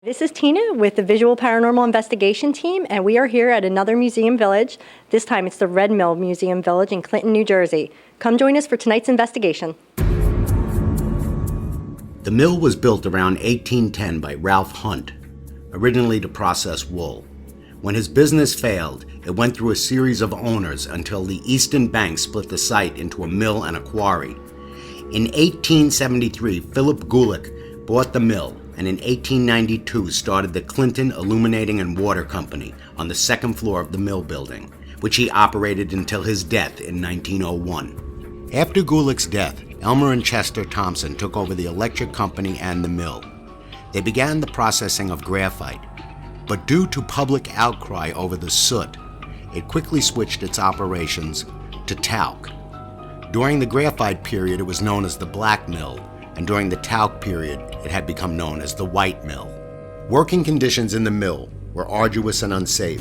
This is Tina with the Visual Paranormal Investigation team, and we are here at another museum village. This time it's the Red Mill Museum Village in Clinton, New Jersey. Come join us for tonight's investigation. The mill was built around 1810 by Ralph Hunt, originally to process wool. When his business failed, it went through a series of owners until the Eastern Bank split the site into a mill and a quarry. In 1873, Philip Gulick bought the mill, and in 1892 started the Clinton Illuminating and Water Company on the second floor of the mill building, which he operated until his death in 1901. After Gulick's death, Elmer and Chester Thompson took over the electric company and the mill. They began the processing of graphite, but due to public outcry over the soot, it quickly switched its operations to talc. During the graphite period, it was known as the Black Mill, and during the talc period, it had become known as the White Mill. Working conditions in the mill were arduous and unsafe,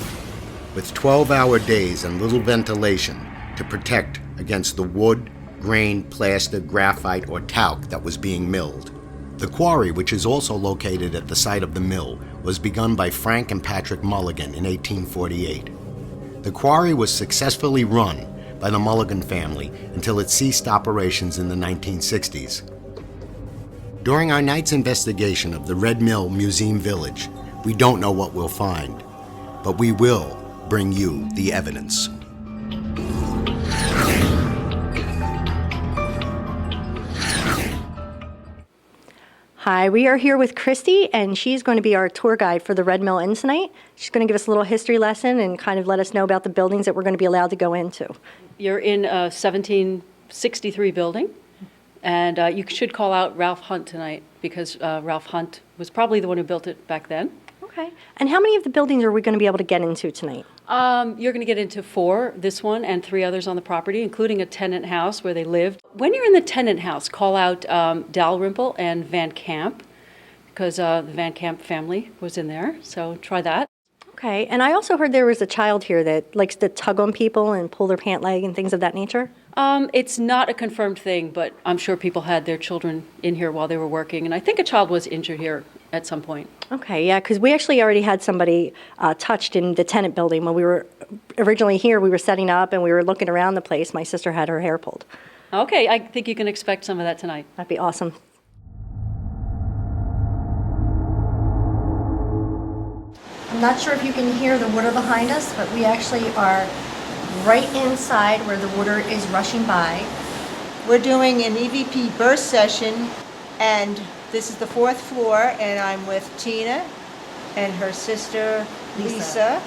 with 12-hour days and little ventilation to protect against the wood, grain, plaster, graphite, or talc that was being milled. The quarry, which is also located at the site of the mill, was begun by Frank and Patrick Mulligan in 1848. The quarry was successfully run by the Mulligan family until it ceased operations in the 1960s. During our night's investigation of the Red Mill Museum Village, we don't know what we'll find, but we will bring you the evidence. Hi, we are here with Christie, and she's going to be our tour guide for the Red Mill Inn tonight. She's going to give us a little history lesson and kind of let us know about the buildings that we're going to be allowed to go into. You're in a 1763 building, and you should call out Ralph Hunt tonight because Ralph Hunt was probably the one who built it back then. Okay. And how many of the buildings are we going to be able to get into tonight? You're going to get into 4, this one and 3 others on the property, including a tenant house where they lived. When you're in the tenant house, call out Dalrymple and Van Camp, because the Van Camp family was in there, so try that. Okay. And I also heard there was a child here that likes to tug on people and pull their pant leg and things of that nature. It's not a confirmed thing, but I'm sure people had their children in here while they were working, and I think a child was injured here at some point. Okay, yeah, because we actually already had somebody touched in the tenant building. When we were originally here, we were setting up and we were looking around the place. My sister had her hair pulled. Okay, I think you can expect some of that tonight. That'd be awesome. I'm not sure if you can hear the water behind us, but we actually are right inside where the water is rushing by. We're doing an E.V.P burst session, and this is the 4th floor, and I'm with Tina and her sister Lisa.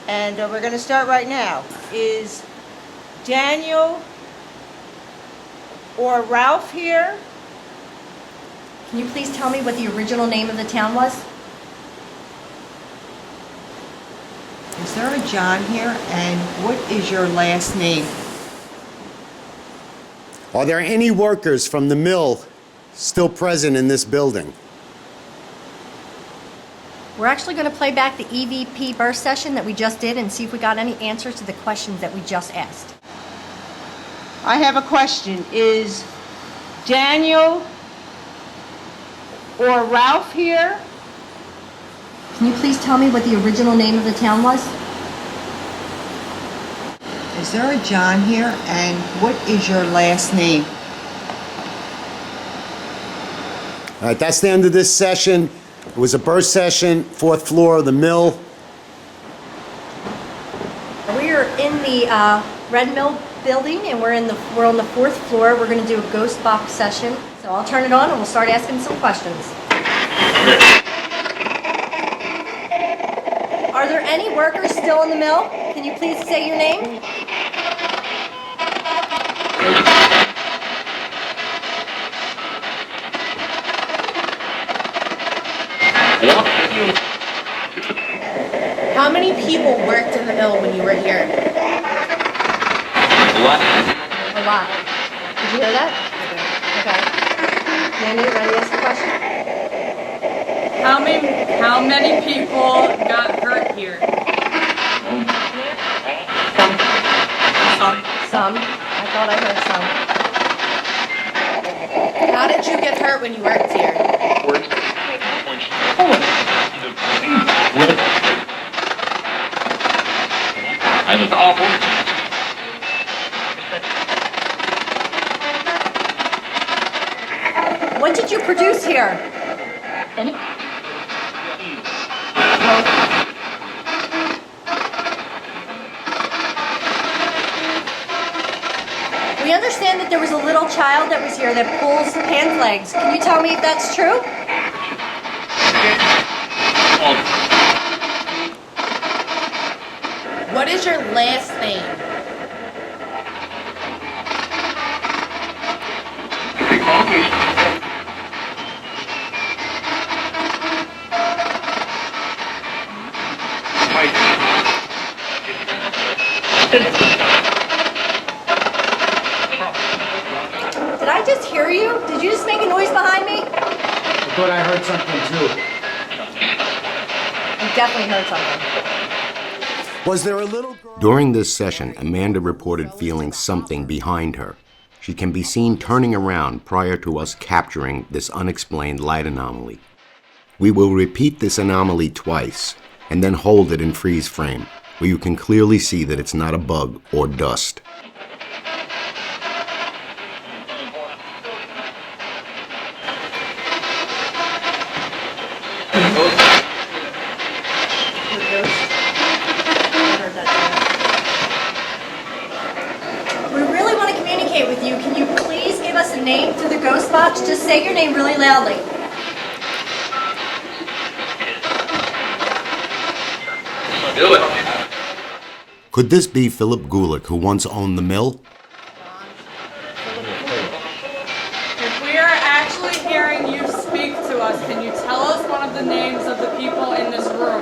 And we're going to start right now. Is Daniel or Ralph here? Can you please tell me what the original name of the town was? Is there a John here? And what is your last name? Are there any workers from the mill still present in this building? We're actually going to play back the E.V.P burst session that we just did and see if we got any answers to the questions that we just asked. I have a question. Is Daniel or Ralph here? Can you please tell me what the original name of the town was? Is there a John here? And what is your last name? All right, that's the end of this session. It was a burst session, 4th floor of the mill. We are in the Red Mill building, and we're on the 4th floor. We're going to do a ghost box session. So I'll turn it on, and we'll start asking some questions. Are there any workers still in the mill? Can you please say your name? How many people worked in the mill when you were here? A lot. Did you hear that? Okay. Mandy, ready to ask the question? How many people got hurt here? Some. I thought I heard some. How did you get hurt when you worked here? What did you produce here? We understand that there was a little child that was here that pulls hand flags. Can you tell me if that's true? What is your last name? Did I just hear you? Did you just make a noise behind me? I thought I heard something too. I definitely heard something. Was there a little girl? During this session, Amanda reported feeling something behind her. She can be seen turning around prior to us capturing this unexplained light anomaly. We will repeat this anomaly twice and then hold it in freeze frame, where you can clearly see that it's not a bug or dust. We really want to communicate with you. Can you please give us a name through the ghost box? Just say your name really loudly. Do it. Could this be Philip Gulick, who once owned the mill? If we are actually hearing you speak to us, can you tell us one of the names of the people in this room?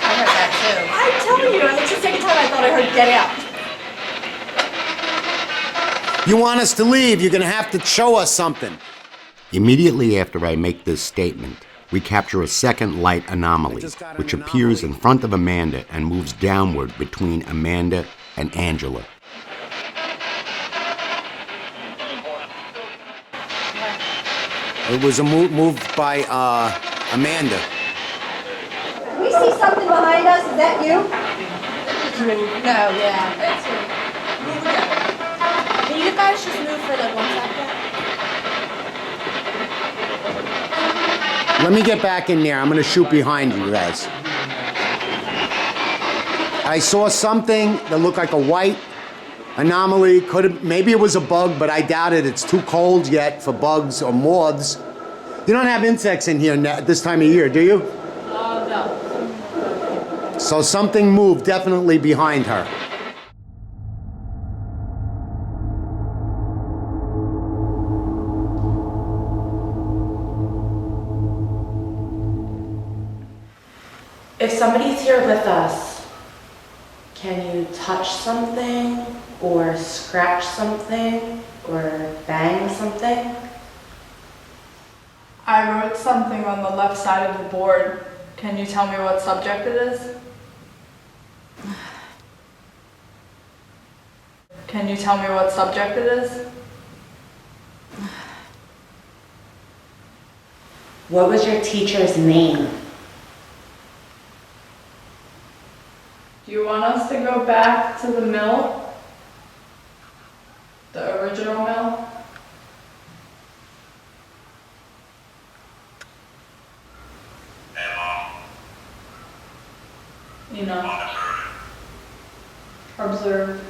I heard that I'm telling you, it's the second time I thought I heard get out. You want us to leave, you're gonna have to show us something. Immediately after I make this statement, we capture a second light anomaly, which appears in front of Amanda and moves downward between Amanda and Angela. It was a move by Amanda. We see something behind us. Is that you? No, yeah. That's it. Can you guys just move for like 1 second? Let me get back in there. I'm gonna shoot behind you guys. I saw something that looked like a white anomaly. Maybe it was a bug, but I doubt it. It's too cold yet for bugs or moths. You don't have insects in here at this time of year, do you? No. So something moved definitely behind her. If somebody's here with us, can you touch something or scratch something or bang something? I wrote something on the left side of the board. Can you tell me what subject it is? Can you tell me what subject it is? What was your teacher's name? Do you want us to go back to the mill? The original mill? You know. Observe.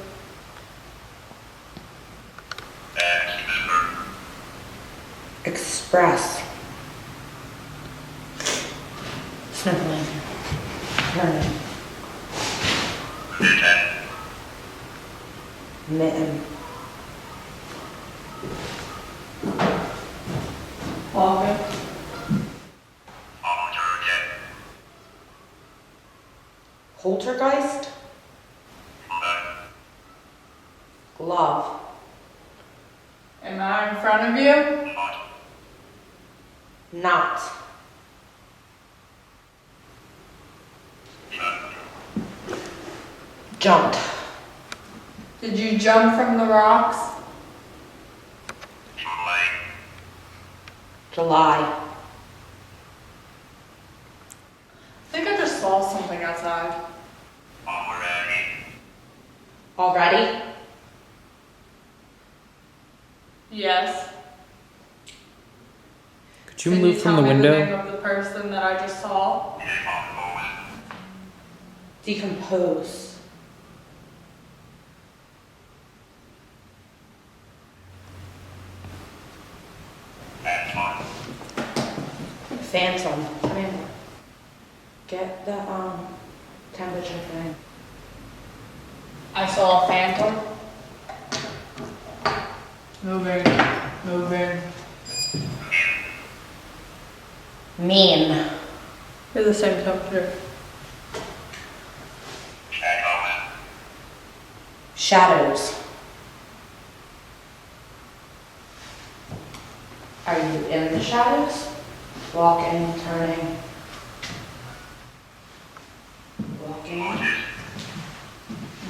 Express. Sniffling. Learning. Mitten. Walking. Poltergeist? Glove. Am I in front of you? Not. Jumped. Did you jump from the rocks? July. I think I just saw something outside. Already? Yes. Could you move from the Can you tell me the name window? of the person that I just saw? Decompose. Phantom. Come in. Get the temperature thing. I saw a phantom. Moving. Mean. You're the same temperature. Shadows. Are you in the shadows? Walking, turning. Walking.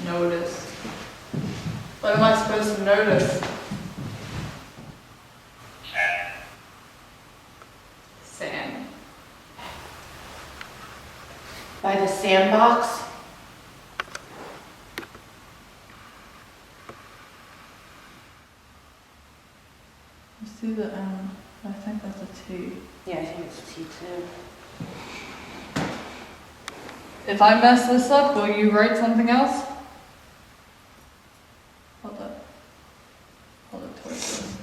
Notice. What am I supposed to notice? Sand. By the sandbox. You see the M? I think that's a T. Yeah, I think it's T2. If I mess this up, will you write something else? Hold up. Hold it towards this.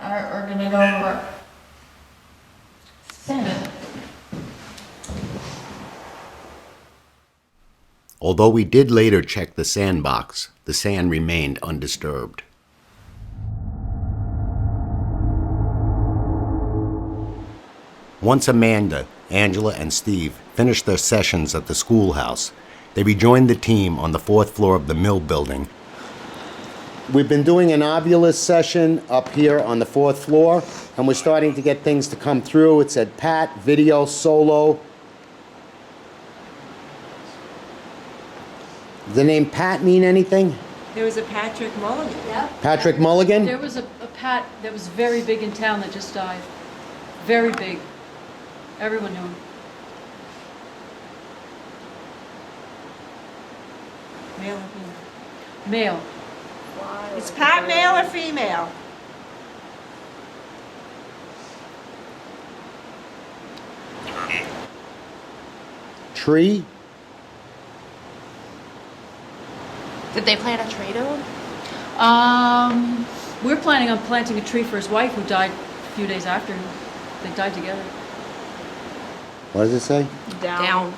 Alright, we're gonna go over. Sand. Although we did later check the sandbox, the sand remained undisturbed. Once Amanda, Angela, and Steve finished their sessions at the schoolhouse, they rejoined the team on the 4th floor of the mill building. We've been doing an Ovilus session up here on the 4th floor, and we're starting to get things to come through. It said Pat, video, solo. Does the name Pat mean anything? There was a Patrick Mulligan. Yeah. Patrick Mulligan? There was a Pat that was very big in town that just died. Very big. Everyone knew him. Male or female? Male. Is Pat male or female? Tree? Did they plant a tree to him? We're planning on planting a tree for his wife who died a few days after. They died together. What does it say? Down.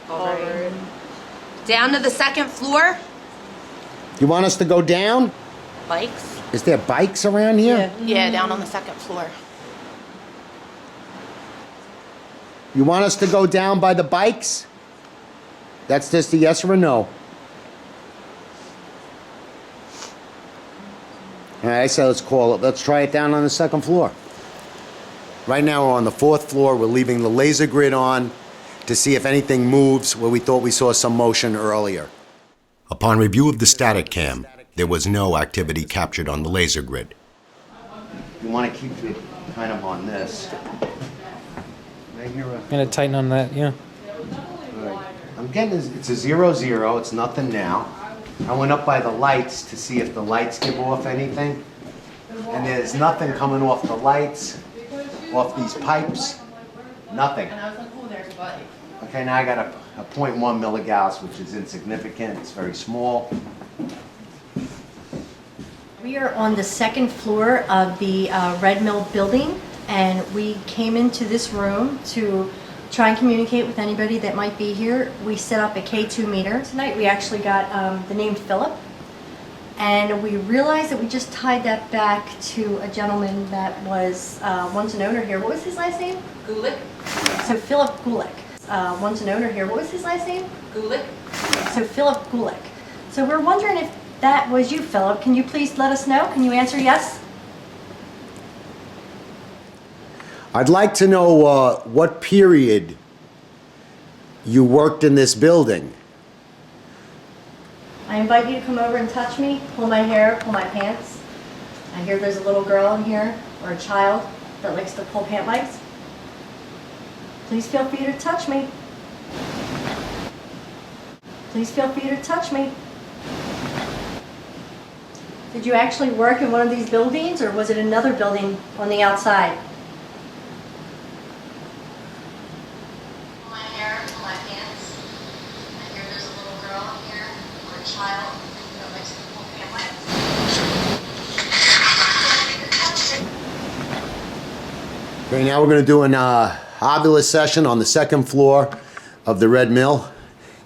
All right. Down to the 2nd floor. You want us to go down? Bikes. Is there bikes around here? Yeah, down on the 2nd floor. You want us to go down by the bikes? That's just a yes or a no. All right, so let's call it. Let's try it down on the 2nd floor. Right now we're on the 4th floor. We're leaving the laser grid on to see if anything moves where we thought we saw some motion earlier. Upon review of the static cam, there was no activity captured on the laser grid. You want to keep it kind of on this. I'm gonna tighten on that, yeah. I'm getting, it's a 0-0, it's nothing now. I went up by the lights to see if the lights give off anything. And there's nothing coming off the lights, off these pipes, nothing. And I was like, oh, there's a bike. Okay, now I got a 0.1 milligauss, which is insignificant, it's very small. We are on the 2nd floor of the Red Mill building, and we came into this room to try and communicate with anybody that might be here. We set up a K2 meter. Tonight we actually got the name Philip, and we realized that we just tied that back to a gentleman that was once an owner here. What was his last name? Gulick. So Philip Gulick. Once an owner here. What was his last name? Gulick. So Philip Gulick. So we're wondering if that was you, Philip. Can you please let us know? Can you answer yes? I'd like to know what period you worked in this building. I invite you to come over and touch me, pull my hair, pull my pants. I hear there's a little girl in here, or a child, that likes to pull pant legs. Please feel free to touch me. Please feel free to touch me. Did you actually work in one of these buildings, or was it another building on the outside? My hair, my pants. I hear there's a little girl in here, or a child, that likes to pull pant legs. Okay, now we're going to do an Ovilus session on the second floor of the Red Mill.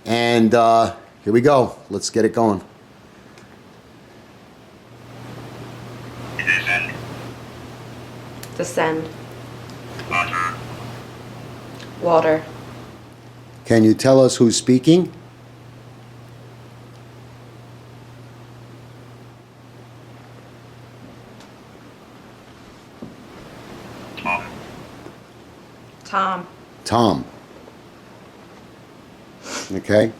And here we go. Let's get it going. Descend. Water. Can you tell us who's speaking? Tom. Tom. Okay.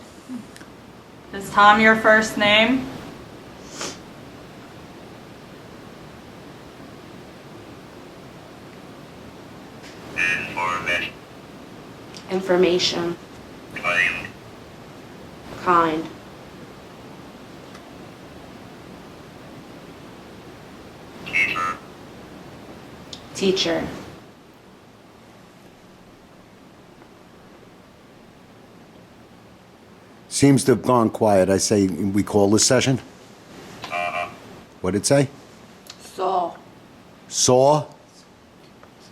Is Tom your first name? Information. Kind. Teacher. Seems to have gone quiet. I say we call this session. What'd it say? Saw. Saw? Is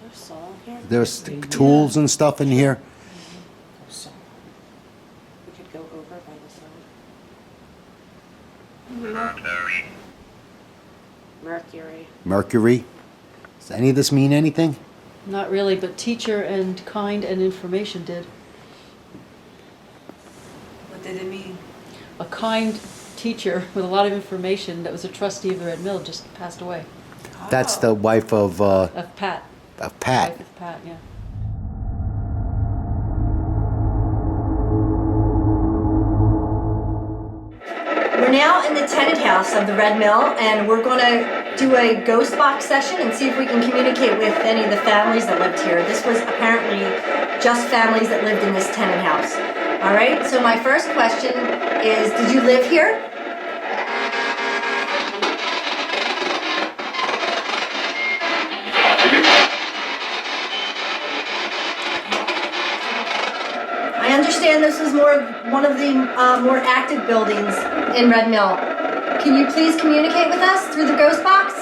there a saw here? There's tools and stuff in here. Saw. We could go over by the saw. Mercury. Mercury. Does any of this mean anything? Not really, but teacher and kind and information did. What did it mean? A kind teacher with a lot of information that was a trustee of the Red Mill just passed away. That's the wife of Of Pat. Pat. Wife of Pat, yeah. We're now in the tenant house of the Red Mill, and we're going to do a ghost box session and see if we can communicate with any of the families that lived here. This was apparently just families that lived in this tenant house. All right, so my first question is, did you live here? I understand this is one of the more active buildings in Red Mill. Can you please communicate with us through the ghost box?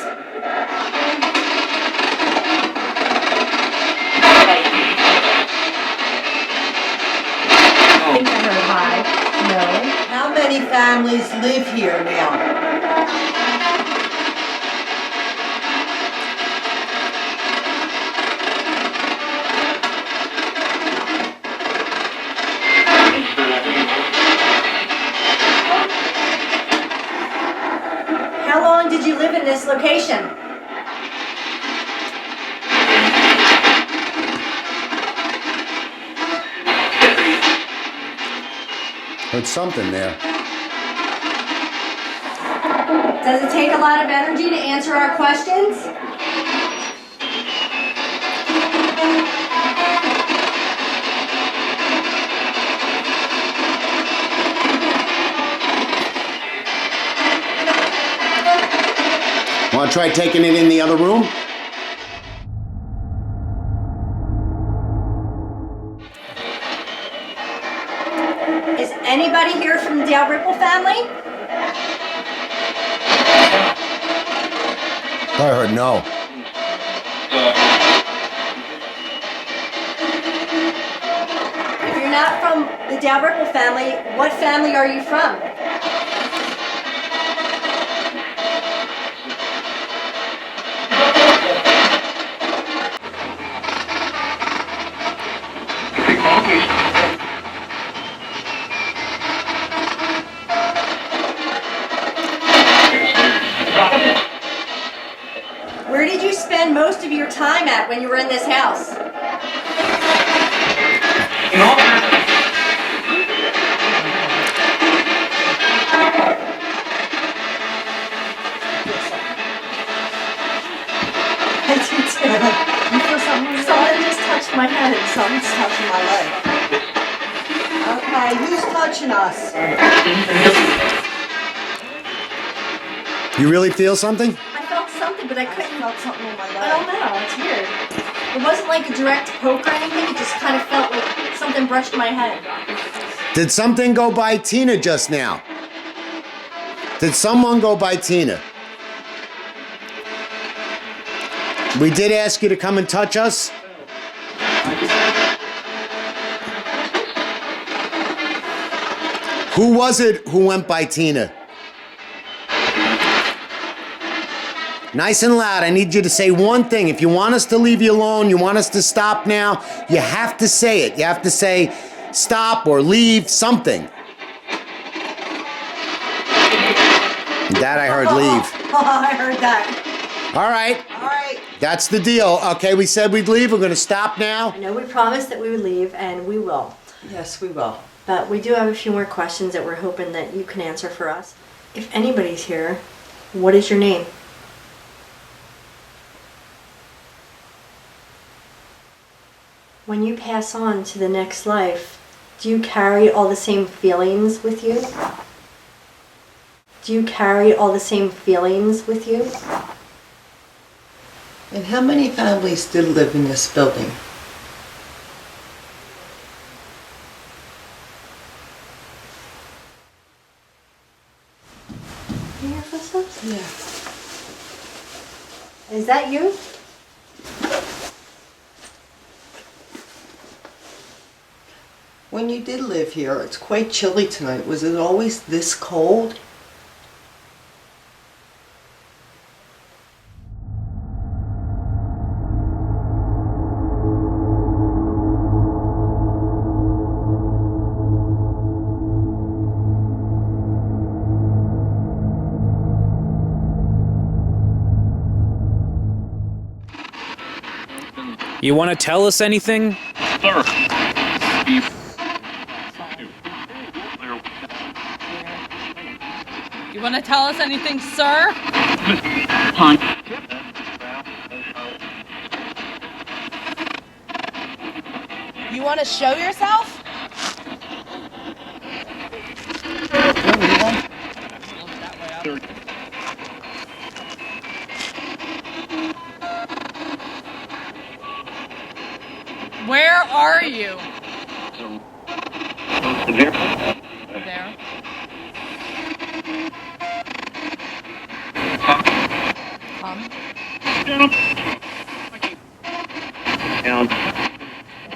I think I heard hi. No. How many families live here now? How long did you live in this location? Heard something there. Does it take a lot of energy to answer our questions? Want to try taking it in the other room? Is anybody here from the Dalrymple family? I heard no. If you're not from the Dalrymple family, what family are you from? Where did you spend most of your time at when you were in this house? I do too. You feel something in your Something leg? just touched my head. Something's touching my leg. Okay, who's touching us? You really feel something? I felt something, but I I couldn't. felt something in my I don't leg. know. It's weird. It wasn't like a direct poke or anything. It just kind of felt like something brushed my head. Did something go by Tina just now? Did someone go by Tina? We did ask you to come and touch us. Who was it who went by Tina? Nice and loud. I need you to say one thing. If you want us to leave you alone, you want us to stop now, you have to say it. You have to say stop or leave, something. That I heard leave. I heard that. All right. All right. That's the deal. Okay, we said we'd leave. We're going to stop now. I know we promised that we would leave, and we will. Yes, we will. But we do have a few more questions that we're hoping that you can answer for us. If anybody's here, what is your name? When you pass on to the next life, do you carry all the same feelings with you? Do you carry all the same feelings with you? And how many families still live in this building? Can you hear footsteps? Yeah. Is that you? When you did live here, it's quite chilly tonight. Was it always this cold? You want to tell us anything? Sir. You want to tell us anything, sir? You want to show yourself? Where are you? There. Come.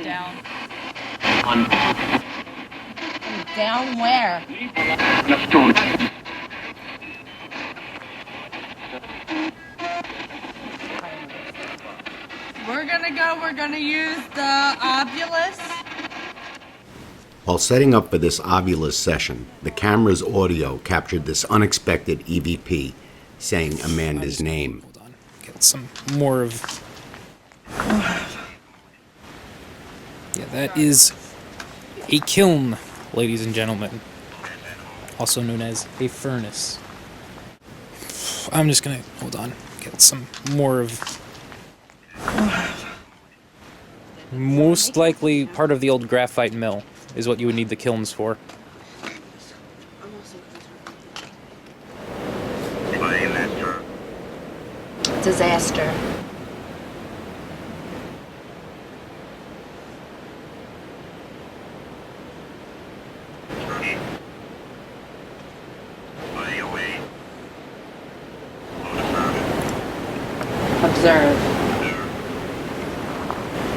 Down. Down where? We're gonna use the Ovilus. While setting up for this Ovilus session, the camera's audio captured this unexpected E.V.P. saying Amanda's name. Hold on. Get some more of... Yeah, that is a kiln, ladies and gentlemen. Also known as a furnace. I'm just gonna... Hold on. Get some more of... Most likely part of the old graphite mill is what you would need the kilns for. Disaster. Observe.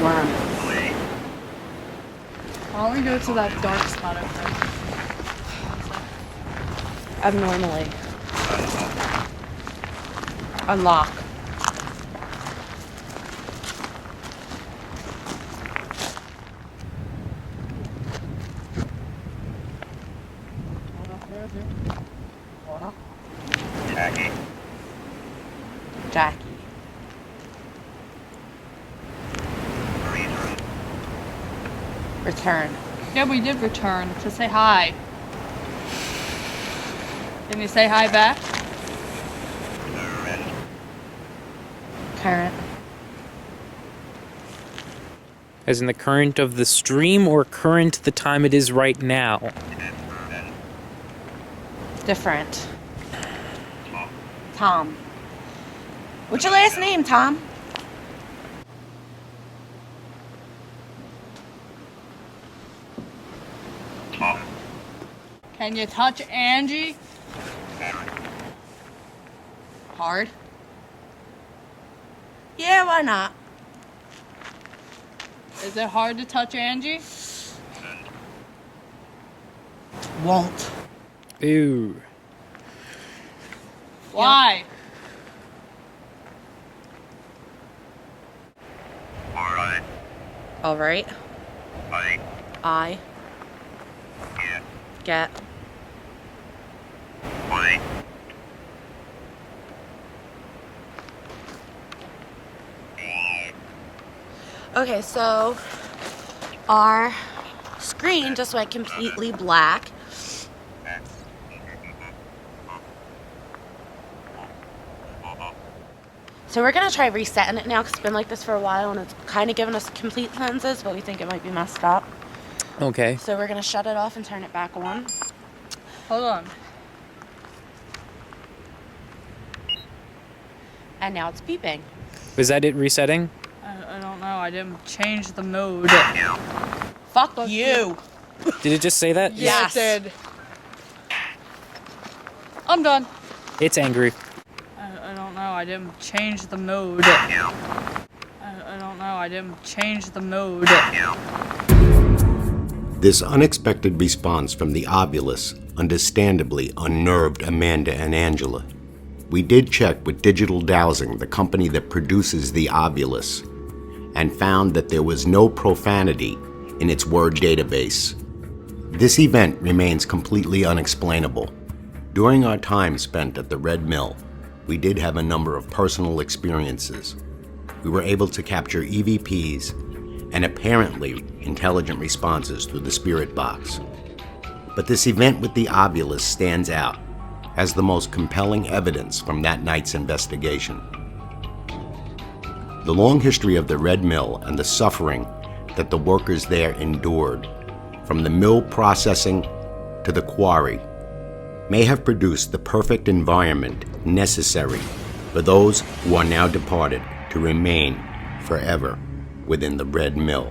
Worm. Why don't we go to that dark spot over there? Abnormally. Unlock. Jackie. Return. Yeah, we did return to say hi. Can you say hi back? Current. As in the current of the stream or current the time it is right now? Different. Tom. What's your last name, Tom? Can you touch Angie? Hard. Yeah, why not? Is it hard to touch Angie? Won't. Ew. Why? Alright. All right. I get okay, so our screen just went completely black. So we're gonna try resetting it now because it's been like this for a while and it's kind of giving us complete sentences, but we think it might be messed up. Okay. So we're gonna shut it off and turn it back on. Hold on. And now it's beeping. Was that it resetting? I don't know. I didn't change the mode. Fuck you. Did it just say that? Yes. Yeah, it did. I'm done. It's angry. I don't know. I didn't change the mode. I don't know. I didn't change the mode. This unexpected response from the Ovilus understandably unnerved Amanda and Angela. We did check with Digital Dowsing, the company that produces the Ovilus, and found that there was no profanity in its word database. This event remains completely unexplainable. During our time spent at the Red Mill, we did have a number of personal experiences. We were able to capture E.V.Ps and apparently intelligent responses through the spirit box. But this event with the Ovilus stands out as the most compelling evidence from that night's investigation. The long history of the Red Mill and the suffering that the workers there endured, from the mill processing to the quarry, may have produced the perfect environment necessary for those who are now departed to remain forever within the Red Mill.